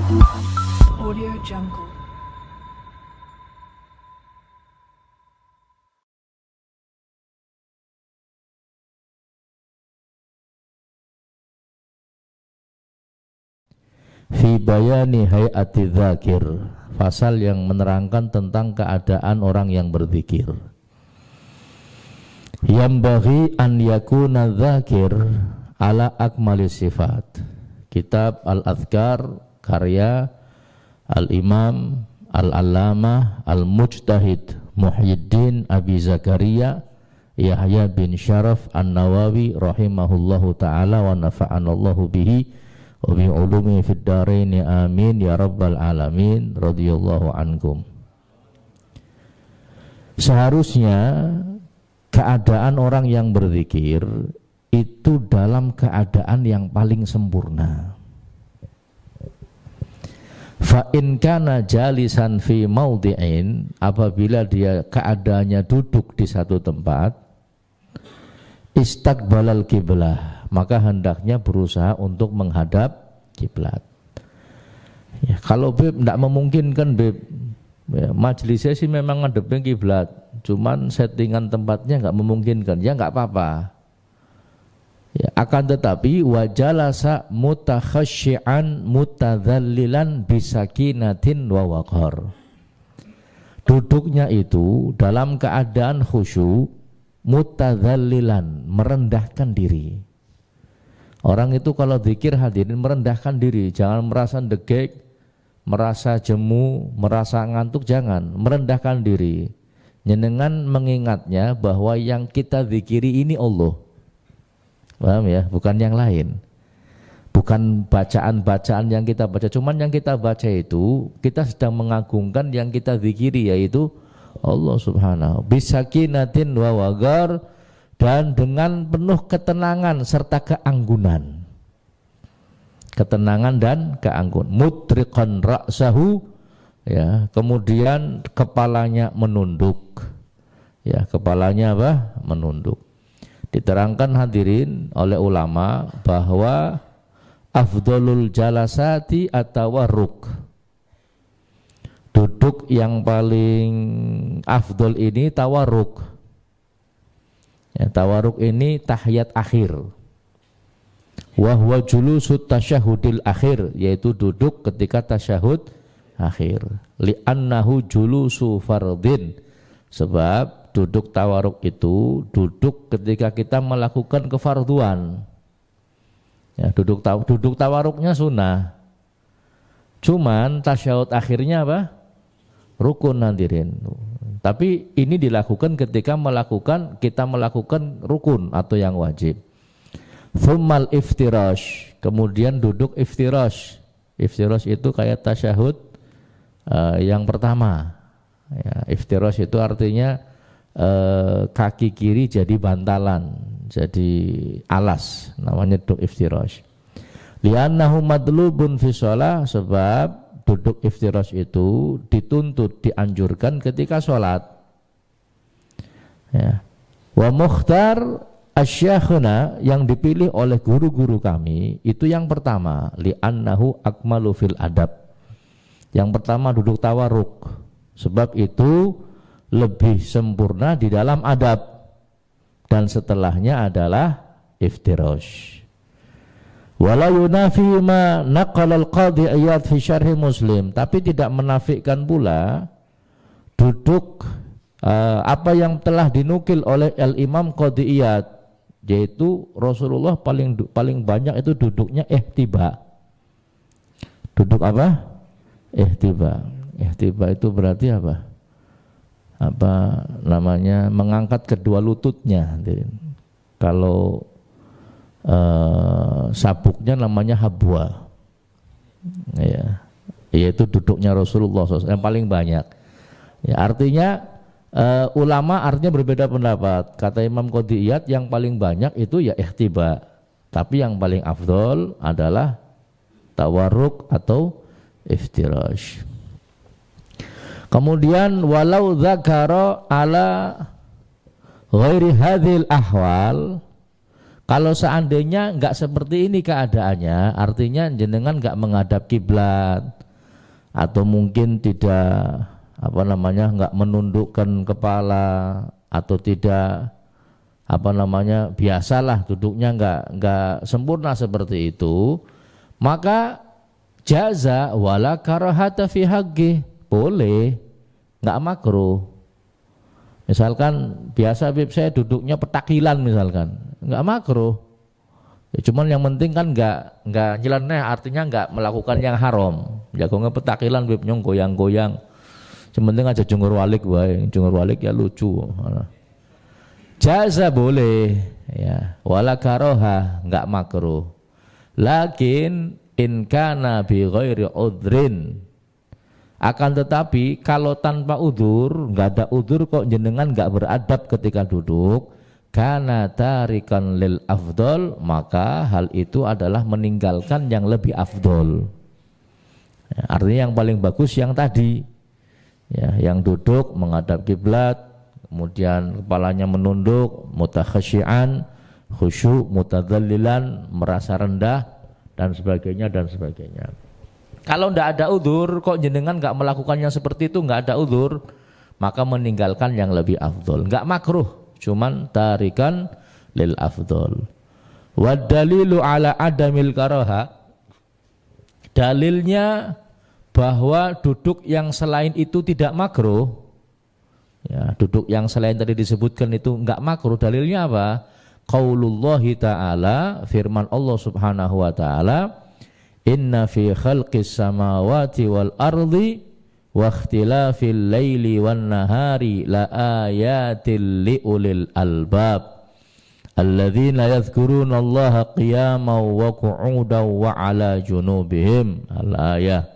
Audio Jungle. Fi bayani hayati dzakir, pasal yang menerangkan tentang keadaan orang yang berzikir. Yambaghi an yakuna dzakir ala akmali sifat. Kitab Al-Adhkar karya Al-Imam Al-Allamah Al-Mujtahid Muhyiddin Abi Zakaria Yahya bin Syaraf An-Nawawi rahimahullahu ta'ala wa nafa'anallahu bihi wa bi ulumi fid dharain amin ya rabbal alamin radhiyallahu ankum. Seharusnya keadaan orang yang berzikir itu dalam keadaan yang paling sempurna. Fa in kana jalisan fi maudhi'in, apabila dia keadaannya duduk di satu tempat, istaqbalal kiblah, maka hendaknya berusaha untuk menghadap kiblat. Ya, kalau Beb tidak memungkinkan Beb, ya, majelisnya sih memang ngadepin kiblat, cuman settingan tempatnya nggak memungkinkan, ya nggak apa-apa. Ya, akan tetapi wajalasa mutakhasyian mutadzallilan bisakinatin wa waqar. Duduknya itu dalam keadaan khusyuk, mutadzallilan, merendahkan diri. Orang itu kalau zikir hadirin merendahkan diri, jangan merasa degek, merasa jemu, merasa ngantuk, jangan, merendahkan diri. Nyenengan mengingatnya bahwa yang kita zikiri ini Allah. Paham ya? Bukan yang lain. Bukan bacaan-bacaan yang kita baca, cuman yang kita baca itu kita sedang mengagungkan yang kita zikiri, yaitu Allah Subhanahu. Bisakinatin wa wagar, dan dengan penuh ketenangan serta keanggunan. Ketenangan dan keanggunan. Mutriqan ra'sahu, ya, kemudian kepalanya menunduk. Ya, kepalanya apa? Menunduk. Diterangkan hadirin oleh ulama bahwa afdolul jalasati at-tawarruk. Duduk yang paling afdol ini tawarruk. Ya, tawarruk ini tahiyat akhir. Wa huwa julusut tasyahudil akhir, yaitu duduk ketika tasyahud akhir. Li'annahu julusu fardin, sebab duduk tawaruk itu duduk ketika kita melakukan kefarduan. Ya, duduk tawaruknya sunnah. Cuman tasyahud akhirnya apa? Rukun hadirin. Tapi ini dilakukan ketika kita melakukan rukun atau yang wajib. Tsummal iftirash, kemudian duduk iftirash. Iftirash itu kayak tasyahud yang pertama. Ya, iftirash itu artinya kaki kiri jadi bantalan, jadi alas, namanya duduk iftirash. Li'annahu madlubun fi shalah, sebab duduk iftirash itu dituntut, dianjurkan ketika sholat. Ya. Wa mukhtar asyakhuna, yang dipilih oleh guru-guru kami itu yang pertama, li'annahu akmalu fil adab. Yang pertama duduk tawarruk, sebab itu lebih sempurna di dalam adab, dan setelahnya adalah iftirash. Wala yunafi ma naqala al-qadhi Iyad fi syarh Muslim, tapi tidak menafikan pula duduk apa yang telah dinukil oleh Al-Imam Qadhi Iyad, yaitu Rasulullah paling banyak itu duduknya ihtiba. Duduk apa? Ihtiba. Ihtiba itu berarti apa? Apa namanya, mengangkat kedua lututnya. Kalau sabuknya namanya habwa, ya, yaitu duduknya Rasulullah SAW yang paling banyak. Ya, artinya ulama artinya berbeda pendapat. Kata Imam Qadhi Iyad yang paling banyak itu ya ihtiba, tapi yang paling afdol adalah tawarruk atau iftirash. Kemudian walau dzakara ala ghairi hadhil ahwal, Kalau seandainya enggak seperti ini keadaannya, artinya jenengan enggak menghadap kiblat atau mungkin tidak enggak menundukkan kepala atau tidak biasalah duduknya enggak sempurna seperti itu, maka jaza wala karahata fi haqqi, boleh, enggak makruh. Misalkan biasa saya duduknya petakilan misalkan, enggak makruh. Ya, cuman yang penting kan enggak nyeleneh, artinya enggak melakukan yang haram. Jago petakilan nyong goyang-goyang. Sementing aja jungur walik wae, jungur walik ya lucu. Jaza boleh ya, wala karoha, enggak makruh. Lakin in kana bi ghairi udhrin, akan tetapi kalau tanpa udzur, enggak ada udzur kok jenengan enggak beradab ketika duduk, kana tarikan lil afdol, maka hal itu adalah meninggalkan yang lebih afdol. Ya, artinya yang paling bagus yang tadi, ya, yang duduk menghadap kiblat, kemudian kepalanya menunduk, mutakhasyian, khusyuk, mutadzallilan, merasa rendah dan sebagainya dan sebagainya. Kalau tidak ada udzur, kok jenengan nggak melakukannya seperti itu, nggak ada udzur, maka meninggalkan yang lebih afdol. Nggak makruh, cuman tarikan lil afdol. Wad dalilu ala adamil karaha, dalilnya bahwa duduk yang selain itu tidak makruh. Ya, duduk yang selain tadi disebutkan itu nggak makruh. Dalilnya apa? Qaulullahi ta'ala, firman Allah subhanahu wa ta'ala, inna fi khalqis samawati wal ardi wa ikhtilafil laili wan nahari la ayatil liulil albab alladzina yadhkuruna Allaha qiyaman wa qu'udan wa ala junubihim. Al-ayah.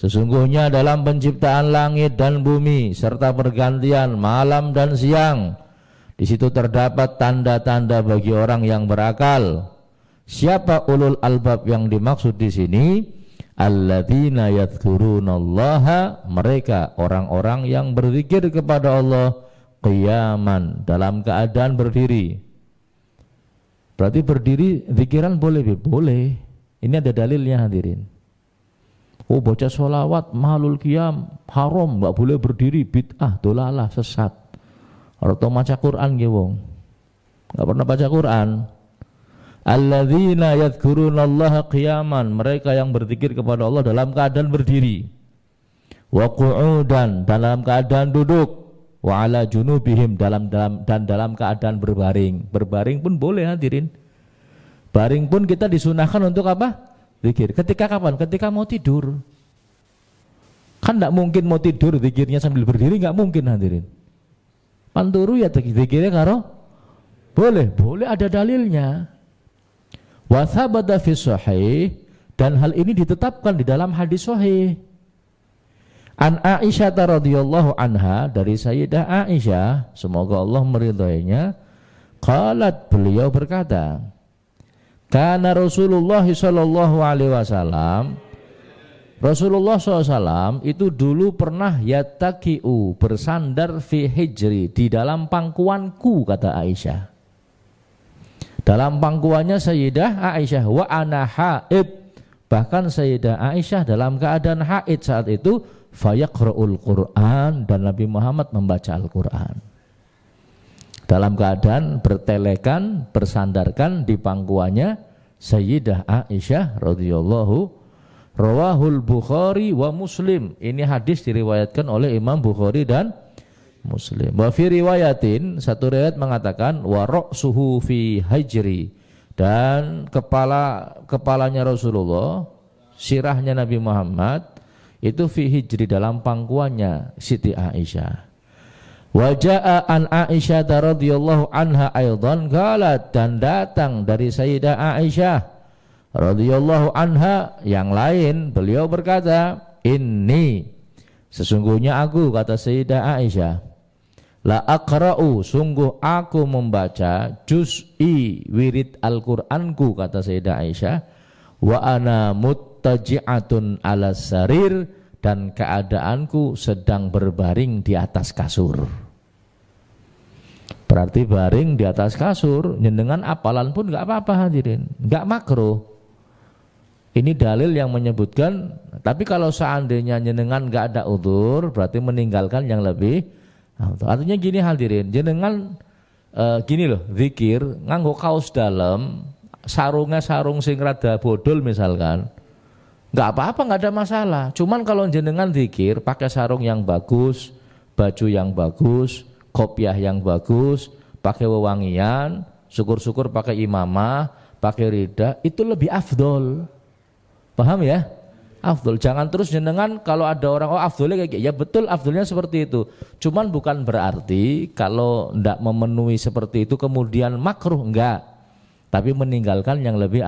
Sesungguhnya dalam penciptaan langit dan bumi serta pergantian malam dan siang, di situ terdapat tanda-tanda bagi orang yang berakal. Siapa ulul albab yang dimaksud di sini? Alladzina yadhkurunallaha, mereka orang-orang yang berzikir kepada Allah qiyaman, dalam keadaan berdiri. Berarti berdiri zikiran boleh? Boleh. Ini ada dalilnya hadirin. Oh, baca sholawat mahalul qiyam haram, enggak boleh berdiri, bid'ah, dolalah, sesat. Atau maca Quran nggih wong. Enggak pernah baca Quran. Alladzina yadhkurunallaha qiyaman, mereka yang berzikir kepada Allah dalam keadaan berdiri. Wa qu'udan, dalam keadaan duduk. Wa ala junubihim, dalam keadaan berbaring. Berbaring pun boleh hadirin. Baring pun kita disunahkan untuk apa? Zikir. Ketika kapan? Ketika mau tidur. Kan enggak mungkin mau tidur zikirnya sambil berdiri, enggak mungkin hadirin. Panturu ya zikirnya karo boleh ada dalilnya. Wa thabata fi sahih, dan hal ini ditetapkan di dalam hadis sahih. An Aisyah radhiyallahu anha, dari Sayyidah Aisyah, semoga Allah meridhoinya, qalat, beliau berkata, kana Rasulullah sallallahu alaihi wasallam, Rasulullah SAW itu dulu pernah yattaqi'u, bersandar fi hijri, di dalam pangkuanku, kata Aisyah. Dalam pangkuannya Sayyidah Aisyah, wa ana haid, bahkan Sayyidah Aisyah dalam keadaan haid saat itu, fayaqra'ul Qur'an, dan Nabi Muhammad membaca Al-Qur'an. Dalam keadaan bertelekan, bersandarkan di pangkuannya Sayyidah Aisyah radhiyallahu, rawahul Bukhari wa Muslim. Ini hadis diriwayatkan oleh Imam Bukhari dan Muslim. Wa fi riwayatin, satu riwayat mengatakan wa ra'suhu fi hijri, dan kepalanya Rasulullah, sirahnya Nabi Muhammad itu fi hijri, dalam pangkuannya Siti Aisyah. Wa jaa an Aisyah radhiyallahu anha aidan qalat, dan datang dari Sayyidah Aisyah radhiyallahu anha yang lain, beliau berkata, inni, sesungguhnya aku, kata Sayyidah Aisyah, la aqra'u, sungguh aku membaca juz'i wirid Al-Qur'anku, kata Sayyidah Aisyah, wa ana muttaji'atun ala sarir, dan keadaanku sedang berbaring di atas kasur. Berarti baring di atas kasur, jenengan apalan pun nggak apa-apa hadirin, nggak makruh. Ini dalil yang menyebutkan. Tapi kalau seandainya jenengan nggak ada udzur, berarti meninggalkan yang lebih. Artinya gini hadirin, jenengan gini loh, zikir nganggo kaos dalam, sarungnya sarung sing rada bodol misalkan, nggak apa-apa, nggak ada masalah. Cuman kalau jenengan zikir pakai sarung yang bagus, baju yang bagus, kopiah yang bagus, pakai wewangian, syukur-syukur pakai imamah, pakai rida, itu lebih afdol. Paham ya? Afdol. Jangan terus jenengan kalau ada orang afdolnya kayak ya betul, afdolnya seperti itu. Cuman bukan berarti kalau ndak memenuhi seperti itu kemudian makruh, enggak. Tapi meninggalkan yang lebih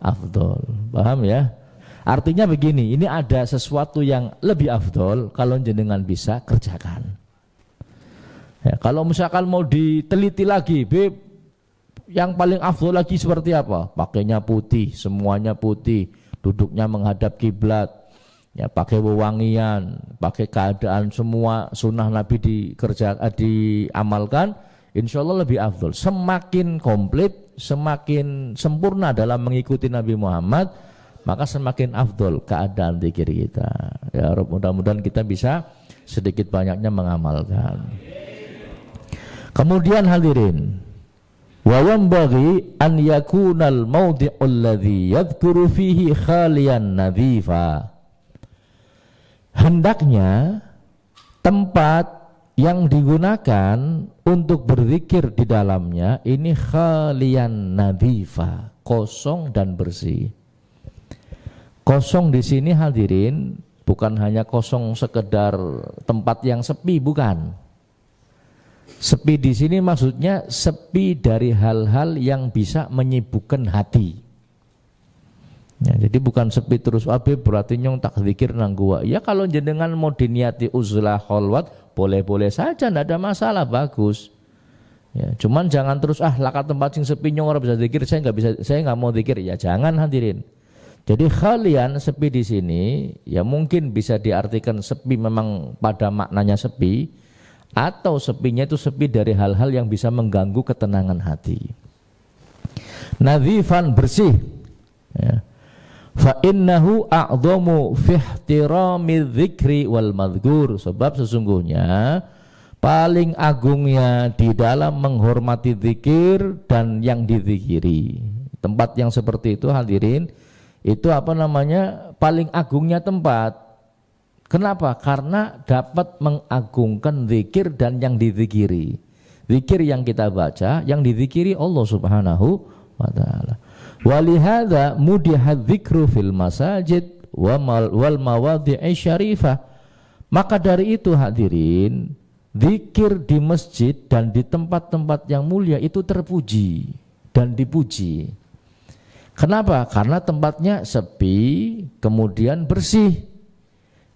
afdol. Paham ya? Artinya begini, ini ada sesuatu yang lebih afdol, kalau jenengan bisa kerjakan. Ya, kalau misalkan mau diteliti lagi, Beb, yang paling afdol lagi seperti apa? Pakainya putih, semuanya putih, duduknya menghadap kiblat, ya pakai wewangian, pakai keadaan semua sunnah Nabi diamalkan, insya Allah lebih afdol. Semakin komplit, semakin sempurna dalam mengikuti Nabi Muhammad, maka semakin afdol keadaan zikir kita. Ya, mudah-mudahan kita bisa sedikit banyaknya mengamalkan. Kemudian hadirin, wa yanbaghi an yakunal mawdi'ul ladzi yadhkuru fihi khalian nadhifa. Hendaknya tempat yang digunakan untuk berzikir di dalamnya ini khalian nadhifa, kosong dan bersih. Kosong di sini hadirin bukan hanya kosong sekedar tempat yang sepi, bukan. Sepi di sini maksudnya sepi dari hal-hal yang bisa menyibukkan hati. Ya, jadi bukan sepi terus, berarti nyong tak zikir nang gua. Ya kalau jenengan mau diniati uzlah kholwat, boleh-boleh saja, tidak ada masalah, bagus. Ya, cuman jangan terus lakat tempat sing sepi nyong ora bisa zikir, saya nggak mau zikir. Ya jangan hadirin. Jadi khalian, sepi di sini ya mungkin bisa diartikan sepi memang pada maknanya sepi, atau sepinya itu sepi dari hal-hal yang bisa mengganggu ketenangan hati. Nadhifan, bersih. Ya. Fa innahu a'dhamu fi ihtirami dzikri wal madhkur, sebab sesungguhnya paling agungnya di dalam menghormati zikir dan yang dizikiri. Tempat yang seperti itu hadirin, itu paling agungnya tempat. Kenapa? Karena dapat mengagungkan zikir dan yang dizikiri. Zikir yang kita baca, yang dizikiri Allah Subhanahu wa ta'ala. Walihada mudihad dzikru fil masajid wal mawadhi'i syarifah. Maka dari itu hadirin, zikir di masjid dan di tempat-tempat yang mulia itu terpuji dan dipuji. Kenapa? Karena tempatnya sepi, kemudian bersih.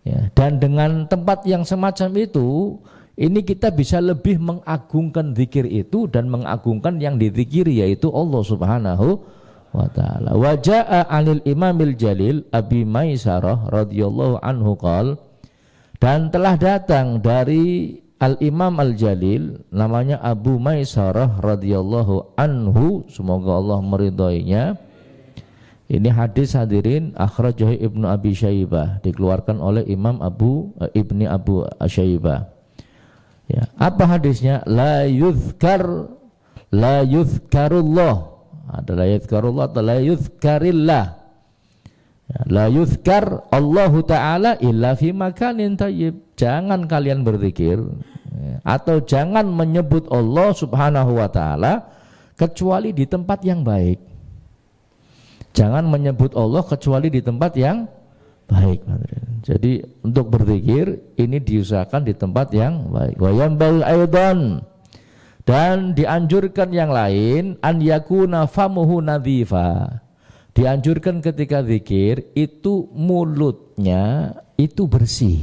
Ya, dan dengan tempat yang semacam itu, ini kita bisa lebih mengagungkan zikir itu dan mengagungkan yang dizikiri, yaitu Allah Subhanahu wa ta'ala. Wa jaa'a 'anil Imamil Jalil Abi Maisarah radhiyallahu anhu qala, dan telah datang dari Al-Imam Al-Jalil namanya Abu Maisarah radhiyallahu anhu, semoga Allah meridhoinya. Ini hadis hadirin akhrajahu Ibnu Abi Syaibah, dikeluarkan oleh Imam Ibni Abu Syaibah. Ya, apa hadisnya? La yuzkarullah. Ada la yuzkarullah atau la yuzkarillah. Ya, la yuzkar Allah Ta'ala illa fi makanin thayyib. Jangan kalian berzikir atau jangan menyebut Allah Subhanahu wa ta'ala kecuali di tempat yang baik. Jangan menyebut Allah kecuali di tempat yang baik. Jadi untuk berzikir ini diusahakan di tempat yang baik. Wa yanbaghi aidan, dan dianjurkan yang lain, an yakuna famuhu nadhifa. Dianjurkan ketika zikir itu mulutnya itu bersih.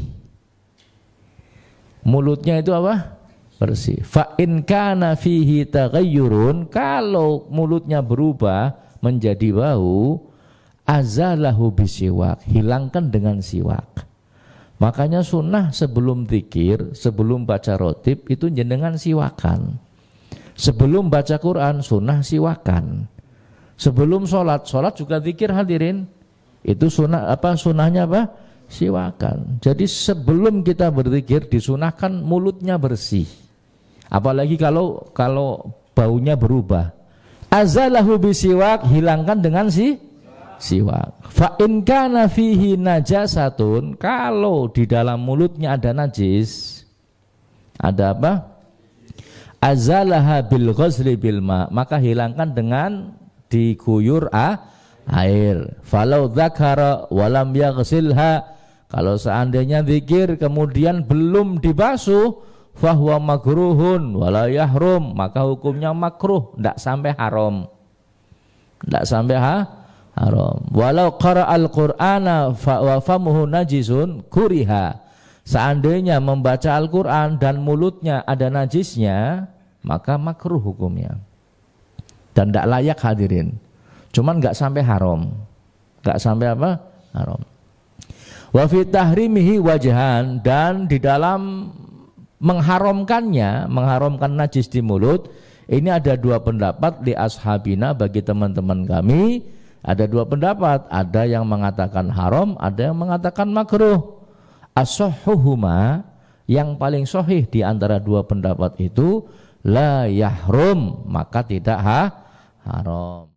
Mulutnya itu apa? Bersih. Fa in kana fihi taghayyurun, kalau mulutnya berubah menjadi bau, azalahu bisiwak, hilangkan dengan siwak. Makanya sunnah sebelum zikir, sebelum baca rotib itu jenengan siwakan. Sebelum baca Quran sunnah siwakan. Sebelum sholat juga zikir hadirin. Itu sunnah apa? Sunnahnya apa? Siwakan. Jadi sebelum kita berzikir disunahkan mulutnya bersih. Apalagi kalau baunya berubah. Azalahu bisiwak, hilangkan dengan siwak. Fa in kana fihi najasatun, kalau di dalam mulutnya ada najis, ada apa? Azalaha bil ghusli bil ma, maka hilangkan dengan diguyur air. Falau dzakara walam yaghsilha, kalau seandainya zikir kemudian belum dibasuh, fahuwa makruhun wala yahrum, maka hukumnya makruh, tidak sampai haram. Tidak sampai haram. Walau qara'al Qur'ana wa famuhu najisun kuriha, seandainya membaca Al-Qur'an dan mulutnya ada najisnya, maka makruh hukumnya. Dan tidak layak hadirin. Cuman enggak sampai haram. Enggak sampai apa? Haram. Wa fi tahrimihi wajhan, dan di dalam mengharamkannya, mengharamkan najis di mulut, ini ada dua pendapat di ashabina, bagi teman-teman kami ada dua pendapat, ada yang mengatakan haram, ada yang mengatakan makruh. As-sahhuhuma, yang paling sahih di antara dua pendapat itu la yahrum, maka tidak haram.